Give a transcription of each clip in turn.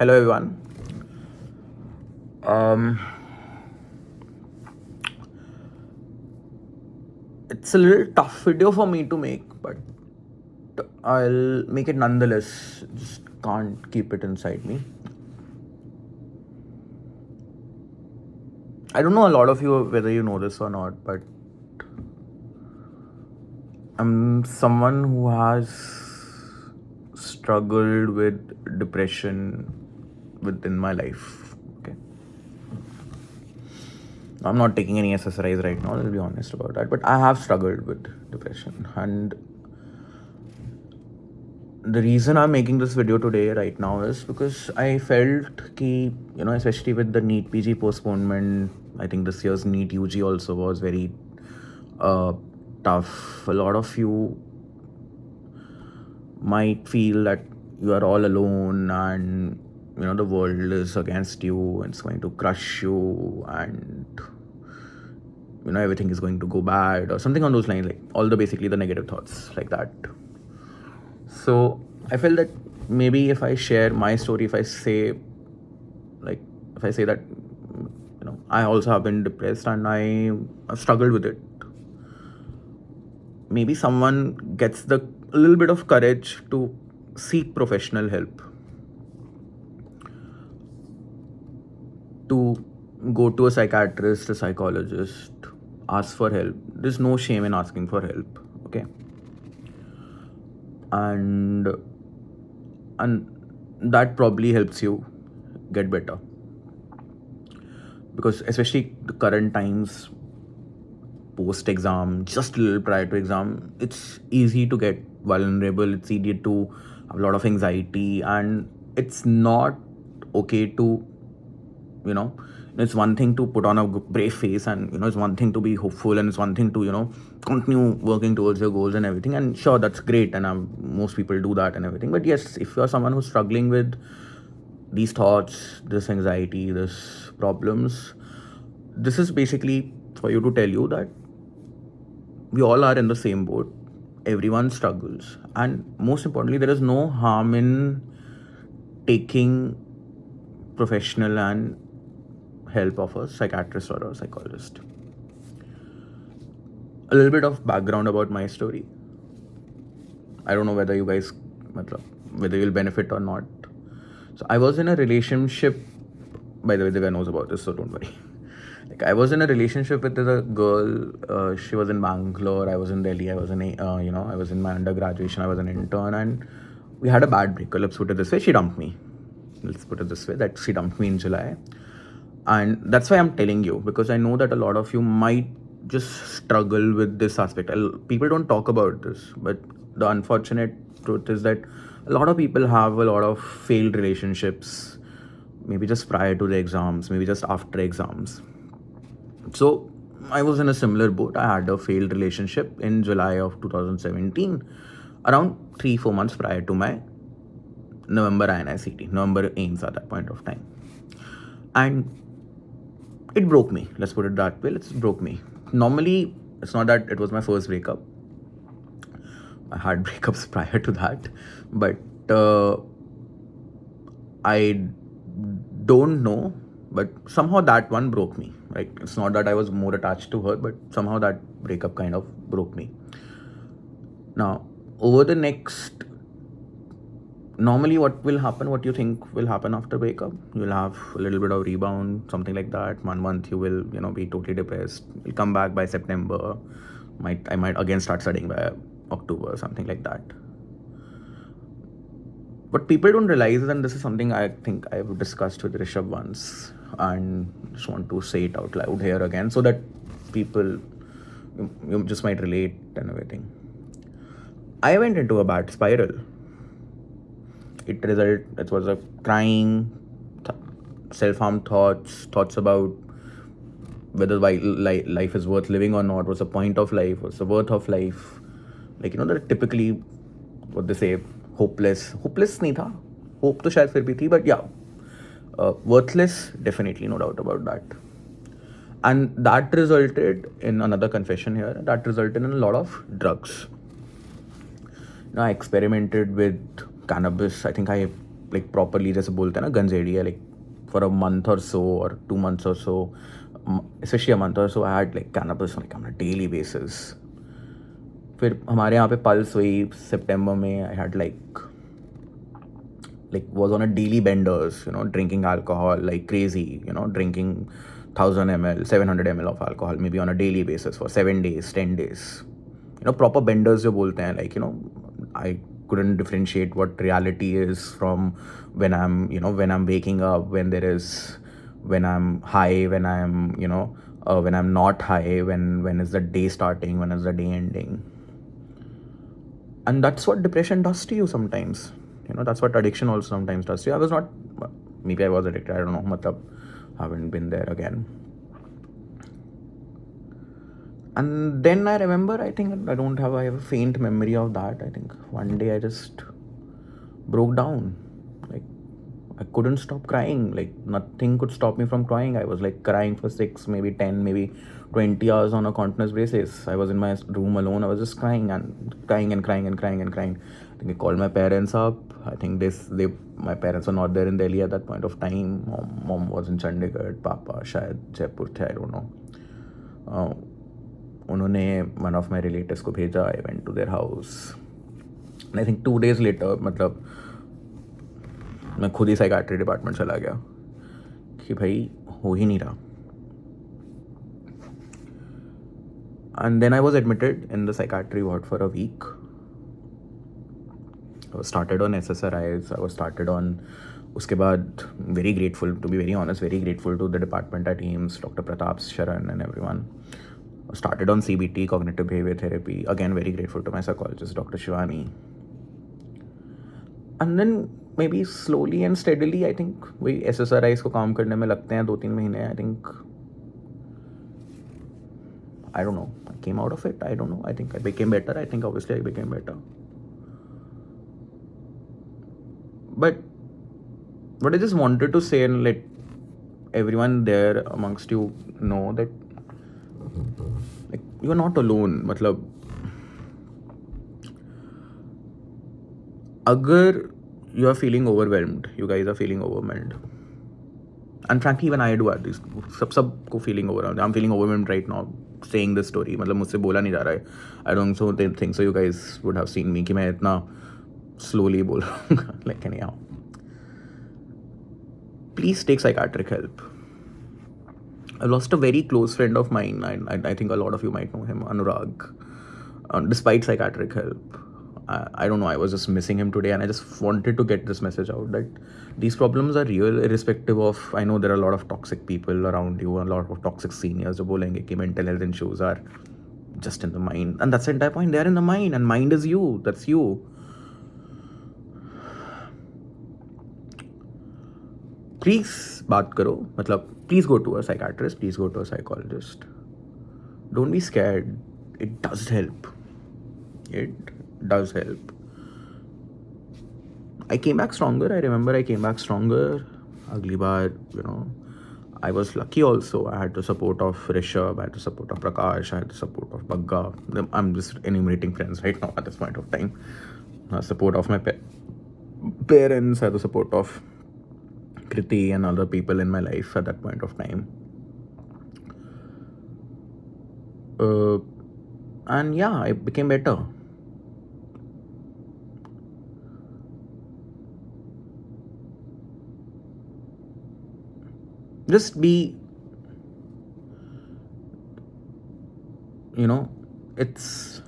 Hello everyone. Um, it's a little tough video for me to make, but I'll make it nonetheless. Just can't keep it inside me. I don't know a lot of you whether you know this or not, but I'm someone who has struggled with depression within my life. Okay. I'm not taking any SSRIs right now, I'll be honest about that. But I have struggled with depression. And the reason I'm making this video today right now is because I felt ki, especially with the NEET PG postponement, I think this year's NEET UG also was very tough. A lot of you might feel that you are all alone and the world is against you and it's going to crush you and everything is going to go bad or something on those lines, like all the basically the negative thoughts like that. So I felt that maybe if I share my story, if I say that I also have been depressed and I have struggled with it, maybe someone gets a little bit of courage to seek professional help, to go to a psychiatrist, a psychologist, ask for help. There's no shame in asking for help, okay? And that probably helps you get better, because especially the current times, post exam, just a little prior to exam, it's easy to get vulnerable, it's easy to have a lot of anxiety, and it's not okay to it's one thing to put on a brave face, and it's one thing to be hopeful, and it's one thing to continue working towards your goals and everything, and sure, that's great, and most people do that and everything. But yes, if you're someone who's struggling with these thoughts, this anxiety, this problems, this is basically for you to tell you that we all are in the same boat. Everyone struggles, and most importantly, there is no harm in taking professional and help of a psychiatrist or a psychologist. A little bit of background about my story. I don't know whether you guys, whether you'll benefit or not. So I was in a relationship. By the way, the guy knows about this, so don't worry. I was in a relationship with a girl. She was in Bangalore. I was in Delhi. I was I was in my undergraduation. I was an intern, and we had a bad breakup. Let's put it this way. She dumped me. Let's put it this way. That she dumped me in July. And that's why I'm telling you, because I know that a lot of you might just struggle with this aspect. People don't talk about this, but the unfortunate truth is that a lot of people have a lot of failed relationships, maybe just prior to the exams, maybe just after exams. So I was in a similar boat. I had a failed relationship in July of 2017, around 3-4 months prior to my November INICT, November AIMS at that point of time. And it broke me. Let's put it that way. It broke me. Normally, it's not that it was my first breakup. I had breakups prior to that. But I don't know. But somehow that one broke me. Right? It's not that I was more attached to her, but somehow that breakup kind of broke me. Now, over the next... Normally, what will happen? What do you think will happen after breakup? You'll have a little bit of rebound, something like that. 1 month you will, be totally depressed. You'll come back by September. I might again start studying by October, something like that. What people don't realize, and this is something I think I've discussed with Rishabh once, and just want to say it out loud here again, so that people you just might relate and everything. I went into a bad spiral. It was a crying, self-harm thoughts about whether life is worth living or not, what's the point of life, what's the worth of life. They're typically, what they say, hopeless nahi tha, hope to shayad fir bhi thi, but yeah, worthless, definitely, no doubt about that. And that resulted in another confession here, that resulted in a lot of drugs. I experimented with cannabis. I think I like properly जैसे बोलते हैं ना guns area, like for a month or so or 2 months or so, especially a month or so, I had like cannabis like on a daily basis. फिर हमारे यहाँ पे pulse हुई सितंबर में. I had like was on a daily benders, drinking alcohol like crazy, drinking 1000 ml, 700 ml of alcohol maybe on a daily basis for 7 days, 10 days. Proper benders जो बोलते हैं, like, I couldn't differentiate what reality is from when I'm waking up, when I'm high, when I'm not high, when is the day starting, when is the day ending. And that's what depression does to you sometimes. That's what addiction also sometimes does to you. I was not, maybe I was addicted, I don't know, matlab, haven't been there again. And then I remember, I think I have a faint memory of that. I think one day I just broke down. Like, I couldn't stop crying. Like, nothing could stop me from crying. I was like crying for 6, maybe 10, maybe 20 hours on a continuous basis. I was in my room alone. I was just crying and crying and crying and crying and crying. I think I called my parents up. I think my parents were not there in Delhi at that point of time. Mom was in Chandigarh. Papa shayad Jaipur the, I don't know. उन्होंने one of my relatives को भेजा. I went to their house. And I think 2 days later, मतलब मैं खुद ही psychiatry department चला गया कि भाई हो ही नहीं रहा. And then I was admitted in the psychiatry ward for a week. I was started on SSRIs. I was started on, उसके बाद very grateful, to be very honest, very grateful to the department at AIIMS, Dr. Pratap Sharan and everyone. I started on CBT, cognitive behavior therapy. Again, very grateful to my psychologist, Dr. Shivani. And then maybe slowly and steadily, I think वही SSRIs को काम करने में लगते हैं 2-3 महीने. I think, I don't know, I came out of it. I don't know. I think I became better. I think obviously I became better. But what I just wanted to say and let everyone there amongst you know that, like, you're not alone. मतलब अगर you are feeling overwhelmed, you guys are feeling overwhelmed, and frankly even I do at this, सबको feeling overwhelmed. I'm feeling overwhelmed right now saying this story. मतलब मुझसे बोला नहीं जा रहा है. I don't think so you guys would have seen me कि मैं इतना slowly बोल रहा हूँ. Like, anyhow, please take psychiatric help. I lost a very close friend of mine. I think a lot of you might know him, Anurag. Despite psychiatric help, I don't know, I was just missing him today, and I just wanted to get this message out that these problems are real, irrespective of, I know there are a lot of toxic people around you, a lot of toxic seniors who bolenge ki mental health issues are just in the mind, and that's the entire point. They are in the mind, and mind is you. That's you. Please baat karo, matlab, please go to a psychiatrist, please go to a psychologist. Don't be scared. It does help. It does help. I came back stronger. I remember I came back stronger. Agli baar, I was lucky also. I had the support of Rishabh, I had the support of Prakash, I had the support of Bagga. I'm just enumerating friends right now at this point of time. Support of my parents, I had the support of Kriti and other people in my life at that point of time. And yeah, I became better. Just be, it's,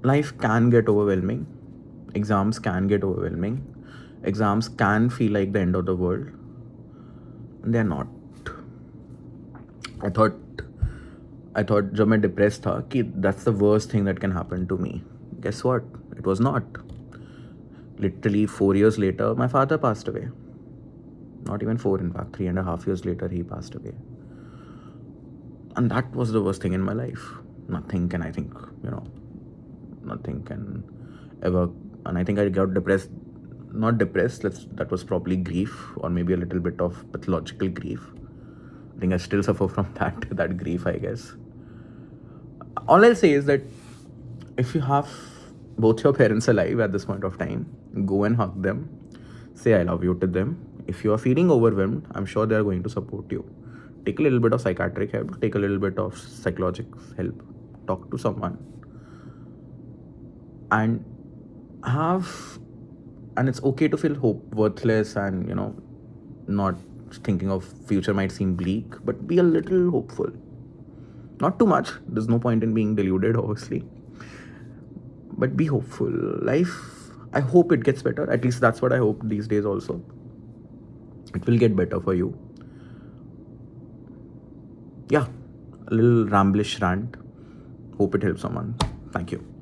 life can get overwhelming. Exams can get overwhelming. Exams can feel like the end of the world. And they're not. I thought जब मैं depressed था कि that's the worst thing that can happen to me. Guess what? It was not. Literally 4 years later, my father passed away. Not even 4, in fact, 3.5 years later, he passed away. And that was the worst thing in my life. Nothing can, I think, nothing can ever. And I think I got depressed, not depressed, that was probably grief, or maybe a little bit of pathological grief. I think I still suffer from that grief, I guess. All I'll say is that if you have both your parents alive at this point of time, go and hug them, say I love you to them. If you are feeling overwhelmed, I'm sure they are going to support you. Take a little bit of psychiatric help, take a little bit of psychological help, talk to someone, and have, and it's okay to feel worthless, and not thinking of future might seem bleak, but be a little hopeful. Not too much, there's no point in being deluded, obviously, but be hopeful. Life, I hope it gets better. At least that's what I hope these days also. It will get better for you. Yeah, a little ramblish rant. Hope it helps someone. Thank you.